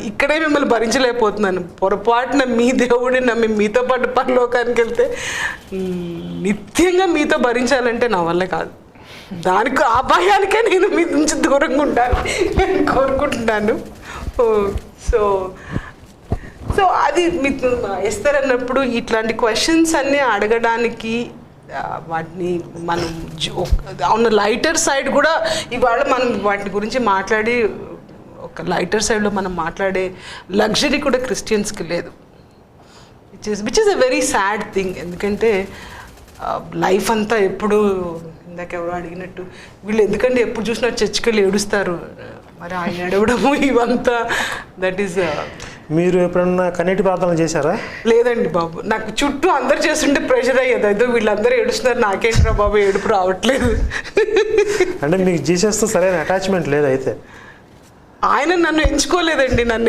ఇక్కడే మిమ్మల్ని భరించలేకపోతున్నాను, పొరపాటున మీ దేవుడిని నమ్మి మీతో పాటు పరలోకానికి వెళ్తే నిత్యంగా మీతో భరించాలంటే నా వల్ల కాదు. దానికి ఆ భయానికే నేను మీ నుంచి దూరంగా ఉండాలి నేను కోరుకుంటున్నాను. సో సో అది మీకు ఎస్తర్ అన్నప్పుడు ఇట్లాంటి క్వశ్చన్స్ అన్నీ అడగడానికి వాటిని మనం ఆన్ లైటర్ సైడ్ కూడా ఇవాళ మనం వాటి గురించి మాట్లాడి ఒక లైటర్ సైడ్లో మనం మాట్లాడే లగ్జరీ కూడా క్రిస్టియన్స్కి లేదు, which is a very sad thing. ఎందుకంటే లైఫ్ అంతా ఎప్పుడు ఇందాక ఎవరో అడిగినట్టు వీళ్ళు ఎందుకంటే ఎప్పుడు చూసినా చర్చికి వెళ్ళి ఏడుస్తారు, మరి ఆయన ఏడవడము ఇవంతా దట్ ఈస్. మీరు ఎప్పుడన్నా కన్నీటి ప్రార్థన చేశారా? లేదండి బాబు, నాకు చుట్టూ అందరు చేస్తుంటే ప్రెషర్ అయ్యేది, అయితే వీళ్ళందరూ ఏడుస్తున్నారు నాకేంట్రా బాబు ఏడుపు రావట్లేదు. అంటే మీకు జీసస్తో సరైన అటాచ్మెంట్ లేదు అయితే? ఆయన నన్ను ఎంచుకోలేదండి, నన్ను